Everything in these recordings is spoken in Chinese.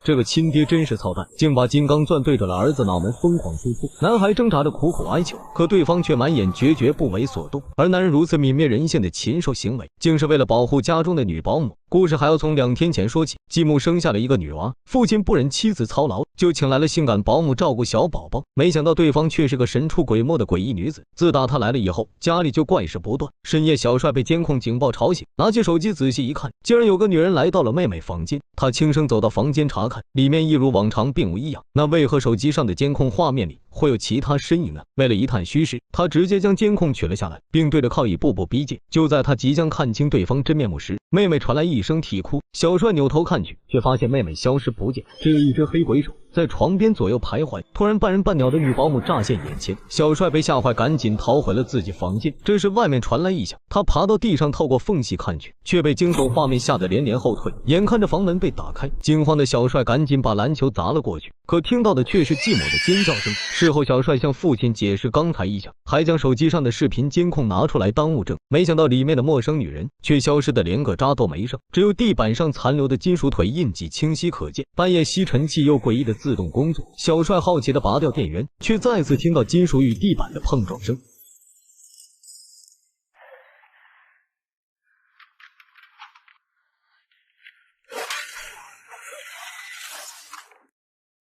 这个亲爹真是操蛋，竟把金刚钻对准了儿子脑门疯狂输出。男孩挣扎着苦苦哀求，可对方却满眼决绝，不为所动。而男人如此泯灭人性的禽兽行为，竟是为了保护家中的女保姆。故事还要从2天前说起，继母生下了一个女娃，父亲不忍妻子操劳，就请来了性感保姆照顾小宝宝。没想到对方却是个神出鬼没的诡异女子。自打她来了以后，家里就怪事不断。深夜，小帅被监控警报吵醒，拿起手机仔细一看，竟然有个女人来到了妹妹房间。他轻声走到房间查看，里面一如往常，并无异样。那为何手机上的监控画面里会有其他身影呢？为了一探虚实，他直接将监控取了下来，并对着靠椅步步逼近。就在他即将看清对方真面目时，妹妹传来一声啼哭。小帅扭头看去，却发现妹妹消失不见，只有一只黑鬼手在床边左右徘徊。突然，半人半鸟的女保姆乍现眼前，小帅被吓坏，赶紧逃回了自己房间。这时外面传来异响，他爬到地上，透过缝隙看去，却被惊悚画面吓得连连后退。眼看着房门被打开，惊慌的小帅赶紧把篮球砸了过去，可听到的却是继母的尖叫声。事后，小帅向父亲解释刚才异响，还将手机上的视频监控拿出来当物证。没想到里面的陌生女人却消失的连个渣都没剩，只有地板上残留的金属腿印记清晰可见。半夜吸尘器又诡异的自动工作，小帅好奇的拔掉电源，却再次听到金属与地板的碰撞声。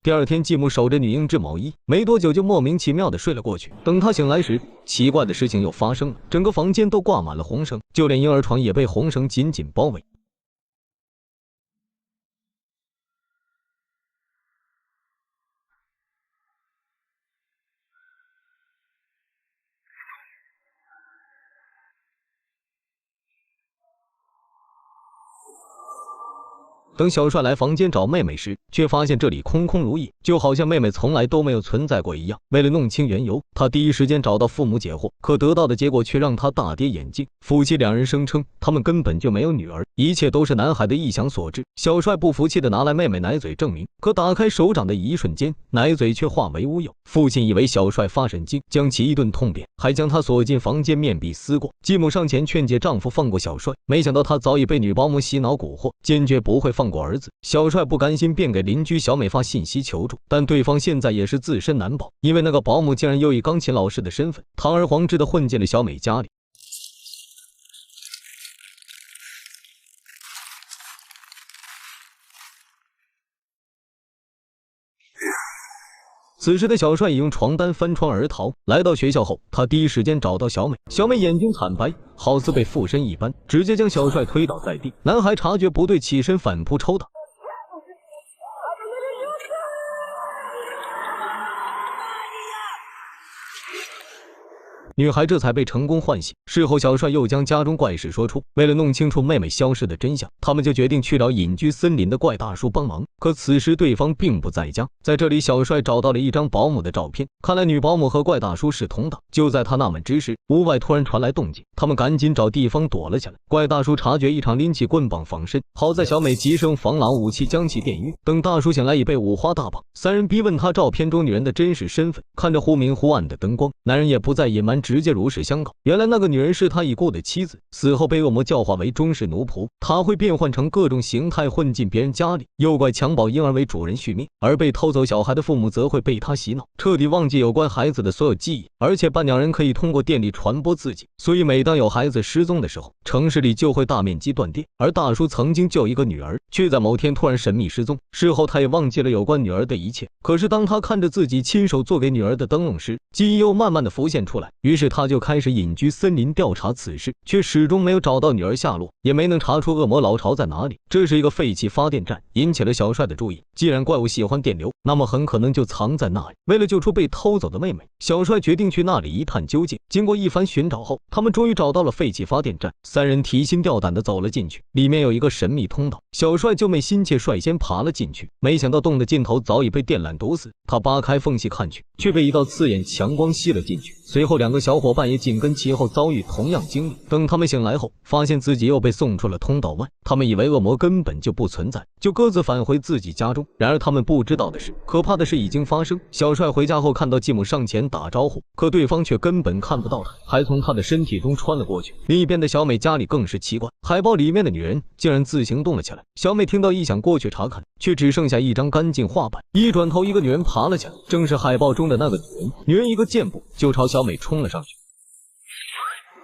第二天，继母守着女婴织毛衣，没多久就莫名其妙的睡了过去。等她醒来时，奇怪的事情又发生了，整个房间都挂满了红绳，就连婴儿床也被红绳紧紧包围。等小帅来房间找妹妹时，却发现这里空空如也，就好像妹妹从来都没有存在过一样。为了弄清缘由，他第一时间找到父母解惑，可得到的结果却让他大跌眼镜。夫妻两人声称他们根本就没有女儿，一切都是男孩的臆想所致。小帅不服气的拿来妹妹奶嘴证明，可打开手掌的一瞬间，奶嘴却化为乌有。父亲以为小帅发神经，将其一顿痛扁，还将他锁进房间面壁思过。继母上前劝解丈夫放过小帅，没想到他早已被女保姆洗脑蛊惑，坚决不会放过儿子。小帅不甘心，便给邻居小美发信息求助，但对方现在也是自身难保，因为那个保姆竟然又以钢琴老师的身份堂而皇之的混进了小美家里。此时的小帅已用床单翻窗而逃。来到学校后，他第一时间找到小美。小美眼睛惨白，好似被附身一般，直接将小帅推倒在地。男孩察觉不对，起身反扑抽打。女孩这才被成功唤醒。事后，小帅又将家中怪事说出。为了弄清楚妹妹消失的真相，他们就决定去找隐居森林的怪大叔帮忙。可此时对方并不在家。在这里，小帅找到了一张保姆的照片，看来女保姆和怪大叔是同党。就在他纳闷之时，屋外突然传来动静，他们赶紧找地方躲了起来。怪大叔察觉异常，拎起棍棒防身，好在小美及时用防狼武器将其电晕。等大叔醒来，已被五花大绑。三人逼问他照片中女人的真实身份。看着忽明忽暗的灯光，男人也不再隐瞒，直接如实相告。原来那个女人是他已故的妻子，死后被恶魔教化为中式奴仆，她会变换成各种形态混进别人家里，诱拐强暴婴儿为主人续命，而被偷走小孩的父母则会被他洗脑，彻底忘记有关孩子的所有记忆。而且伴娘人可以通过电力传播自己，所以每当有孩子失踪的时候，城市里就会大面积断电。而大叔曾经就一个女儿，却在某天突然神秘失踪，事后他也忘记了有关女儿的一切。可是当他看着自己亲手做给女儿的灯笼时，记忆又慢慢的浮现出来，于是他就开始隐居森林调查此事，却始终没有找到女儿下落，也没能查出恶魔老巢在哪里。这是一个废弃发电站，引起了小帅的注意。既然怪物喜欢电流，那么很可能就藏在那里。为了救出被偷走的妹妹，小帅决定去那里一探究竟。经过一番寻找后，他们终于找到了废弃发电站。三人提心吊胆地走了进去，里面有一个神秘通道。小帅救妹心切，率先爬了进去，没想到洞的尽头早已被电缆堵死。他扒开缝隙看去，却被一道刺眼强光吸了进去。随后两个小伙伴也紧跟其后遭遇同样经历。等他们醒来后，发现自己又被送出了通道外，他们以为恶魔根本就不存在，就各自返回自己家中。然而他们不知道的是，可怕的事已经发生。小帅回家后看到继母上前打招呼，可对方却根本看不到他，还从他的身体中穿了过去。另一边的小美家里更是奇怪，海报里面的女人竟然自行动了起来。小美听到异响过去查看，却只剩下一张干净画板。一转头，一个女人爬了起来，正是海报中的那个女人。女人一个箭步就朝小美冲了上去。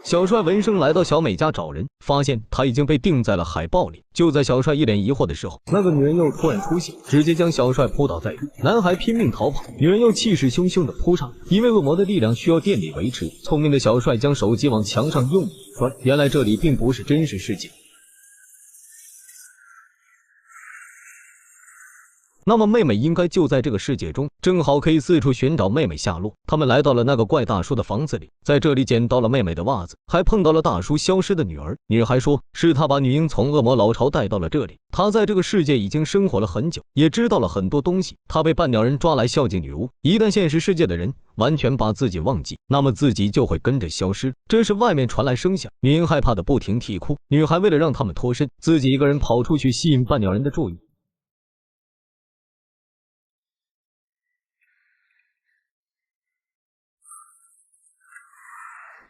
小帅闻声来到小美家找人，发现她已经被钉在了海报里。就在小帅一脸疑惑的时候，那个女人又突然出现，直接将小帅扑倒在地。男孩拼命逃跑，女人又气势汹汹地扑上。因为恶魔的力量需要电力维持，聪明的小帅将手机往墙上用力一摔。原来这里并不是真实世界。那么妹妹应该就在这个世界中，正好可以四处寻找妹妹下落。他们来到了那个怪大叔的房子里，在这里捡到了妹妹的袜子，还碰到了大叔消失的女儿。女儿还说是他把女婴从恶魔老巢带到了这里。她在这个世界已经生活了很久，也知道了很多东西。她被半鸟人抓来孝敬女巫，一旦现实世界的人完全把自己忘记，那么自己就会跟着消失。这时外面传来声响，女婴害怕的不停啼哭。女孩为了让他们脱身，自己一个人跑出去吸引半鸟人的注意。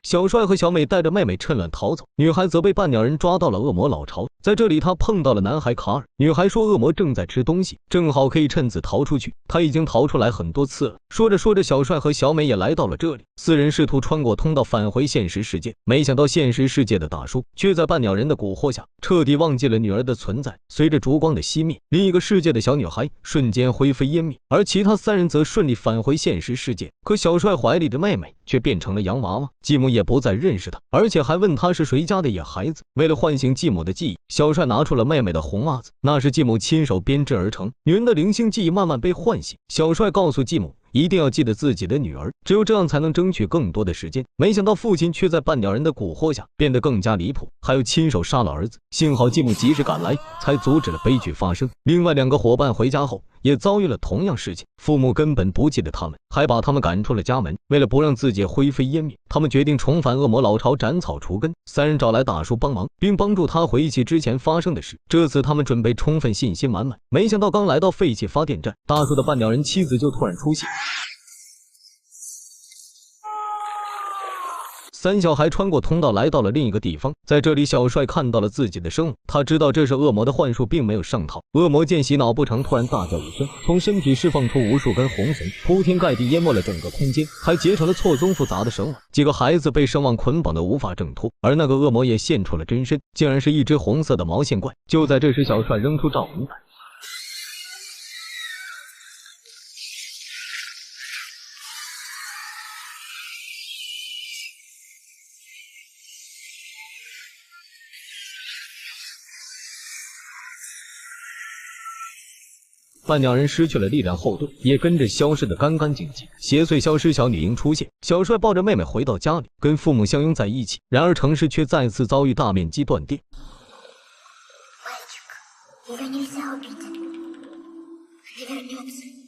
小帅和小美带着妹妹趁乱逃走，女孩则被半鸟人抓到了恶魔老巢。在这里，她碰到了男孩卡尔。女孩说恶魔正在吃东西，正好可以趁此逃出去。他已经逃出来很多次了。说着说着，小帅和小美也来到了这里。四人试图穿过通道返回现实世界，没想到现实世界的大叔却在半鸟人的蛊惑下彻底忘记了女儿的存在。随着烛光的熄灭，另一个世界的小女孩瞬间灰飞烟灭，而其他三人则顺利返回现实世界。可小帅怀里的妹妹却变成了洋娃娃，继母也不再认识他，而且还问他是谁家的野孩子。为了唤醒继母的记忆，小帅拿出了妹妹的红袜子，那是继母亲手编织而成。女人的灵性记忆慢慢被唤醒，小帅告诉继母一定要记得自己的女儿，只有这样才能争取更多的时间。没想到父亲却在半鸟人的蛊惑下变得更加离谱，还有亲手杀了儿子。幸好继母及时赶来，才阻止了悲剧发生。另外两个伙伴回家后也遭遇了同样事情，父母根本不记得他们，还把他们赶出了家门。为了不让自己灰飞烟灭，他们决定重返恶魔老巢斩草除根。三人找来大叔帮忙，并帮助他回忆起之前发生的事。这次他们准备充分，信心满满。没想到刚来到废弃发电站，大叔的半鸟人妻子就突然出现。三小孩穿过通道来到了另一个地方，在这里小帅看到了自己的生母，他知道这是恶魔的幻术，并没有上套。恶魔见洗脑不成，突然大叫一声，从身体释放出无数根红绳，铺天盖地淹没了整个空间，还结成了错综复杂的绳网。几个孩子被绳网捆绑的无法挣脱，而那个恶魔也现出了真身，竟然是一只红色的毛线怪。就在这时，小帅扔出照明弹。半鸟人失去了力量后盾，也跟着消失得干干净净。邪祟消失，小女婴出现。小帅抱着妹妹回到家里，跟父母相拥在一起。然而城市却再次遭遇大面积断电。Мальчик, его нельзя убить. Не вернется.